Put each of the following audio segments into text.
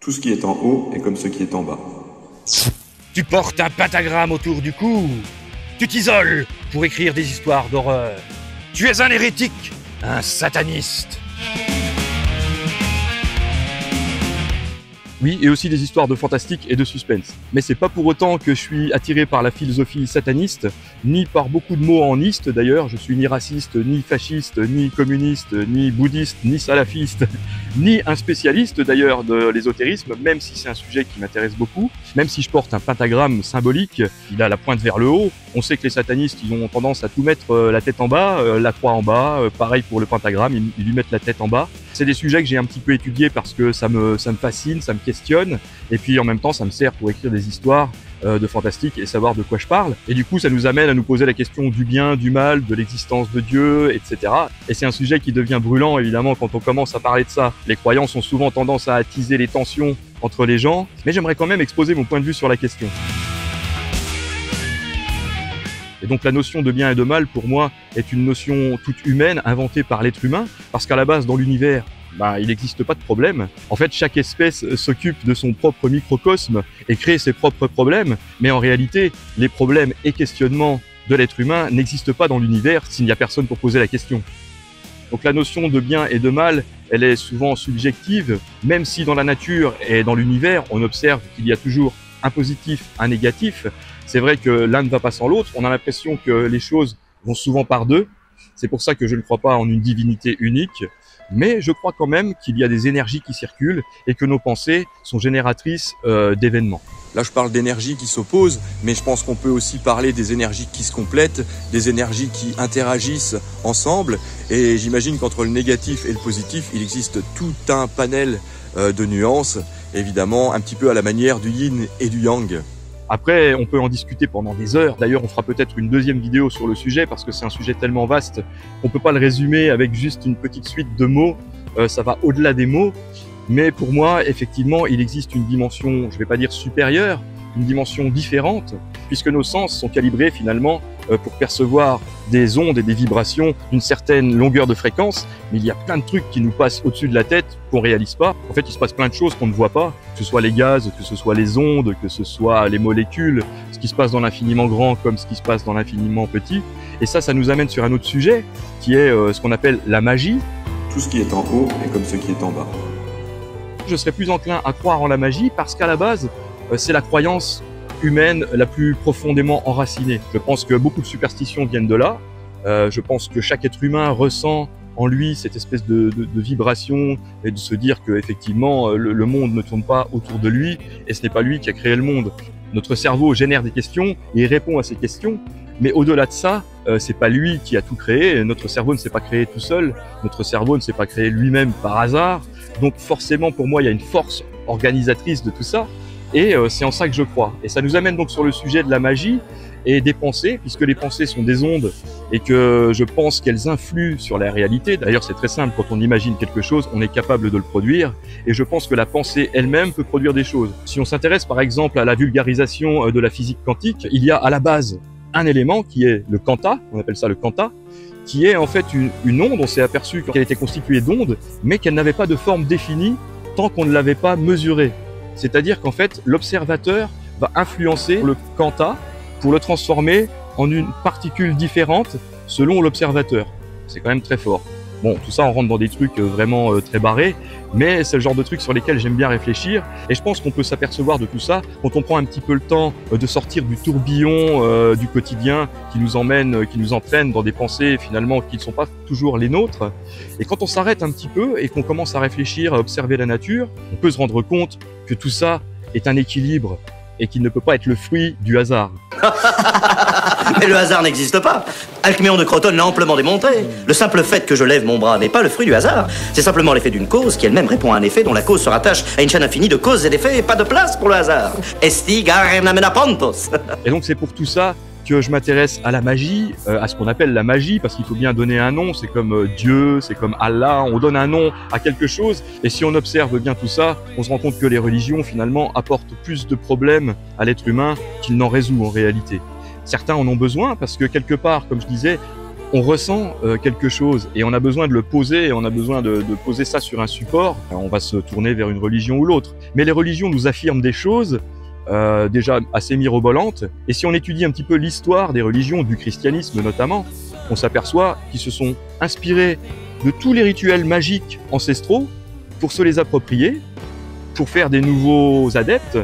Tout ce qui est en haut est comme ce qui est en bas. Tu portes un pentagramme autour du cou. Tu t'isoles pour écrire des histoires d'horreur. Tu es un hérétique, un sataniste. Oui, et aussi des histoires de fantastique et de suspense. Mais c'est pas pour autant que je suis attiré par la philosophie sataniste, ni par beaucoup de mots en iste d'ailleurs. Je suis ni raciste, ni fasciste, ni communiste, ni bouddhiste, ni salafiste, ni un spécialiste d'ailleurs de l'ésotérisme, même si c'est un sujet qui m'intéresse beaucoup. Même si je porte un pentagramme symbolique, il a la pointe vers le haut. On sait que les satanistes, ils ont tendance à tout mettre la tête en bas, la croix en bas, pareil pour le pentagramme, ils lui mettent la tête en bas. C'est des sujets que j'ai un petit peu étudiés parce que ça me fascine, ça me questionne, et puis en même temps ça me sert pour écrire des histoires de fantastique et savoir de quoi je parle. Et du coup ça nous amène à nous poser la question du bien, du mal, de l'existence de Dieu, etc. Et c'est un sujet qui devient brûlant évidemment quand on commence à parler de ça. Les croyances ont souvent tendance à attiser les tensions entre les gens, mais j'aimerais quand même exposer mon point de vue sur la question. Et donc la notion de bien et de mal, pour moi, est une notion toute humaine, inventée par l'être humain, parce qu'à la base, dans l'univers, il n'existe pas de problème. En fait, chaque espèce s'occupe de son propre microcosme et crée ses propres problèmes, mais en réalité, les problèmes et questionnements de l'être humain n'existent pas dans l'univers s'il n'y a personne pour poser la question. Donc la notion de bien et de mal, elle est souvent subjective, même si dans la nature et dans l'univers, on observe qu'il y a toujours un positif, un négatif. C'est vrai que l'un ne va pas sans l'autre. On a l'impression que les choses vont souvent par deux. C'est pour ça que je ne crois pas en une divinité unique. Mais je crois quand même qu'il y a des énergies qui circulent et que nos pensées sont génératrices d'événements. Là, je parle d'énergies qui s'opposent, mais je pense qu'on peut aussi parler des énergies qui se complètent, des énergies qui interagissent ensemble. Et j'imagine qu'entre le négatif et le positif, il existe tout un panel de nuances, évidemment, un petit peu à la manière du yin et du yang. Après, on peut en discuter pendant des heures. D'ailleurs, on fera peut-être une deuxième vidéo sur le sujet parce que c'est un sujet tellement vaste qu'on peut pas le résumer avec juste une petite suite de mots. Ça va au-delà des mots. Mais pour moi, effectivement, il existe une dimension, je vais pas dire supérieure, une dimension différente, puisque nos sens sont calibrés finalement pour percevoir des ondes et des vibrations d'une certaine longueur de fréquence, mais il y a plein de trucs qui nous passent au-dessus de la tête qu'on réalise pas. En fait, il se passe plein de choses qu'on ne voit pas, que ce soit les gaz, que ce soit les ondes, que ce soit les molécules, ce qui se passe dans l'infiniment grand comme ce qui se passe dans l'infiniment petit. Et ça nous amène sur un autre sujet, qui est ce qu'on appelle la magie. Tout ce qui est en haut est comme ce qui est en bas. Je serais plus enclin à croire en la magie parce qu'à la base, c'est la croyance humaine la plus profondément enracinée. Je pense que beaucoup de superstitions viennent de là. Je pense que chaque être humain ressent en lui cette espèce de vibration et de se dire que effectivement le monde ne tourne pas autour de lui et ce n'est pas lui qui a créé le monde. Notre cerveau génère des questions et il répond à ces questions. Mais au-delà de ça, c'est pas lui qui a tout créé. Notre cerveau ne s'est pas créé tout seul. Notre cerveau ne s'est pas créé lui-même par hasard. Donc forcément, pour moi, il y a une force organisatrice de tout ça. Et c'est en ça que je crois. Et ça nous amène donc sur le sujet de la magie et des pensées, puisque les pensées sont des ondes et que je pense qu'elles influent sur la réalité. D'ailleurs, c'est très simple. Quand on imagine quelque chose, on est capable de le produire. Et je pense que la pensée elle-même peut produire des choses. Si on s'intéresse par exemple à la vulgarisation de la physique quantique, il y a à la base un élément qui est le quanta, on appelle ça le quanta, qui est en fait une onde. On s'est aperçu qu'elle était constituée d'ondes, mais qu'elle n'avait pas de forme définie tant qu'on ne l'avait pas mesurée. C'est-à-dire qu'en fait, l'observateur va influencer le quanta pour le transformer en une particule différente selon l'observateur. C'est quand même très fort. Bon, tout ça, on rentre dans des trucs vraiment très barrés, mais c'est le genre de trucs sur lesquels j'aime bien réfléchir. Et je pense qu'on peut s'apercevoir de tout ça quand on prend un petit peu le temps de sortir du tourbillon du quotidien qui nous emmène, qui nous entraîne dans des pensées finalement qui ne sont pas toujours les nôtres. Et quand on s'arrête un petit peu et qu'on commence à réfléchir, à observer la nature, on peut se rendre compte que tout ça est un équilibre et qu'il ne peut pas être le fruit du hasard. Mais le hasard n'existe pas. Alcméon de Crotone l'a amplement démontré. Le simple fait que je lève mon bras n'est pas le fruit du hasard. C'est simplement l'effet d'une cause qui elle-même répond à un effet dont la cause se rattache à une chaîne infinie de causes et d'effets et pas de place pour le hasard. Esti garem amena pontos. Et donc c'est pour tout ça que je m'intéresse à la magie, à ce qu'on appelle la magie, parce qu'il faut bien donner un nom. C'est comme Dieu, c'est comme Allah, on donne un nom à quelque chose. Et si on observe bien tout ça, on se rend compte que les religions finalement apportent plus de problèmes à l'être humain qu'ils n'en résout en réalité. Certains en ont besoin parce que quelque part, comme je disais, on ressent quelque chose et on a besoin de le poser, et on a besoin de poser ça sur un support, on va se tourner vers une religion ou l'autre. Mais les religions nous affirment des choses déjà assez mirobolantes, et si on étudie un petit peu l'histoire des religions, du christianisme notamment, on s'aperçoit qu'ils se sont inspirés de tous les rituels magiques ancestraux pour se les approprier, pour faire des nouveaux adeptes.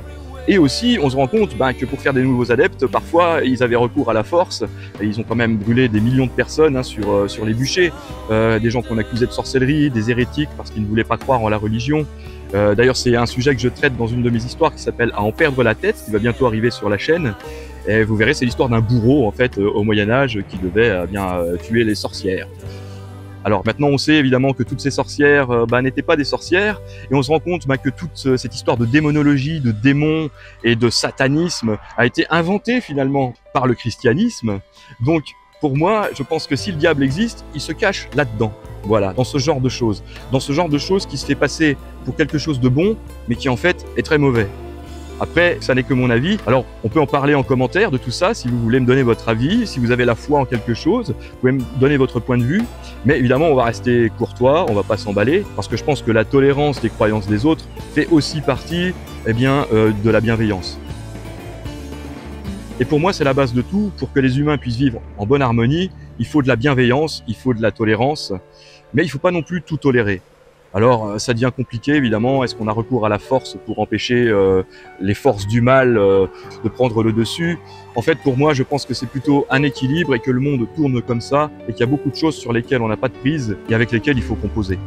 Et aussi, on se rend compte que pour faire des nouveaux adeptes, parfois, ils avaient recours à la force. Et ils ont quand même brûlé des millions de personnes sur les bûchers. Des gens qu'on accusait de sorcellerie, des hérétiques parce qu'ils ne voulaient pas croire en la religion. D'ailleurs, c'est un sujet que je traite dans une de mes histoires qui s'appelle « À en perdre la tête », qui va bientôt arriver sur la chaîne. Et vous verrez, c'est l'histoire d'un bourreau, en fait, au Moyen-Âge, qui devait tuer les sorcières. Alors maintenant, on sait évidemment que toutes ces sorcières n'étaient pas des sorcières, et on se rend compte que toute cette histoire de démonologie, de démons et de satanisme a été inventée finalement par le christianisme. Donc pour moi, je pense que si le diable existe, il se cache là-dedans. Voilà, dans ce genre de choses. Dans ce genre de choses qui se fait passer pour quelque chose de bon, mais qui en fait est très mauvais. Après, ça n'est que mon avis. Alors, on peut en parler en commentaire de tout ça, si vous voulez me donner votre avis, si vous avez la foi en quelque chose, vous pouvez me donner votre point de vue. Mais évidemment, on va rester courtois, on va pas s'emballer, parce que je pense que la tolérance des croyances des autres fait aussi partie, de la bienveillance. Et pour moi, c'est la base de tout. Pour que les humains puissent vivre en bonne harmonie, il faut de la bienveillance, il faut de la tolérance, mais il faut pas non plus tout tolérer. Alors, ça devient compliqué, évidemment. Est-ce qu'on a recours à la force pour empêcher les forces du mal de prendre le dessus? En fait, pour moi, je pense que c'est plutôt un équilibre et que le monde tourne comme ça et qu'il y a beaucoup de choses sur lesquelles on n'a pas de prise et avec lesquelles il faut composer.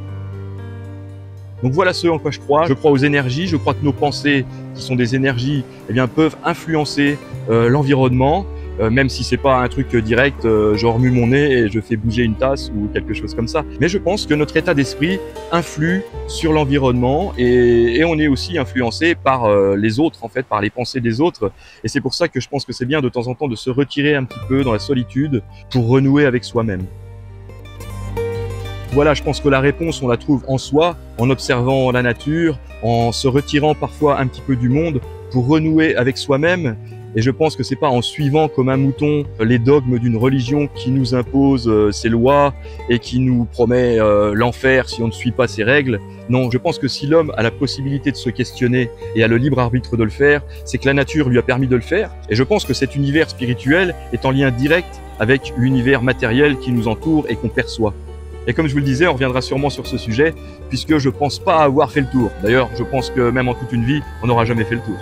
Donc voilà ce en quoi je crois. Je crois aux énergies. Je crois que nos pensées, qui sont des énergies, peuvent influencer l'environnement. Même si c'est pas un truc direct, je remue mon nez et je fais bouger une tasse ou quelque chose comme ça. Mais je pense que notre état d'esprit influe sur l'environnement et on est aussi influencé par les autres, en fait, par les pensées des autres. Et c'est pour ça que je pense que c'est bien de temps en temps de se retirer un petit peu dans la solitude pour renouer avec soi-même. Voilà, je pense que la réponse, on la trouve en soi, en observant la nature, en se retirant parfois un petit peu du monde pour renouer avec soi-même. Et je pense que c'est pas en suivant comme un mouton les dogmes d'une religion qui nous impose ses lois et qui nous promet l'enfer si on ne suit pas ses règles. Non, je pense que si l'homme a la possibilité de se questionner et a le libre arbitre de le faire, c'est que la nature lui a permis de le faire. Et je pense que cet univers spirituel est en lien direct avec l'univers matériel qui nous entoure et qu'on perçoit. Et comme je vous le disais, on reviendra sûrement sur ce sujet, puisque je pense pas avoir fait le tour. D'ailleurs, je pense que même en toute une vie, on n'aura jamais fait le tour.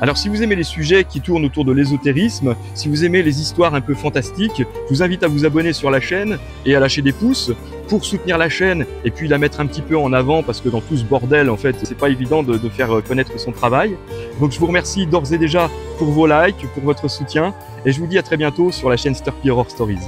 Alors si vous aimez les sujets qui tournent autour de l'ésotérisme, si vous aimez les histoires un peu fantastiques, je vous invite à vous abonner sur la chaîne et à lâcher des pouces pour soutenir la chaîne et puis la mettre un petit peu en avant parce que dans tout ce bordel, en fait, c'est pas évident de faire connaître son travail. Donc je vous remercie d'ores et déjà pour vos likes, pour votre soutien et je vous dis à très bientôt sur la chaîne Sturpy Horror Stories.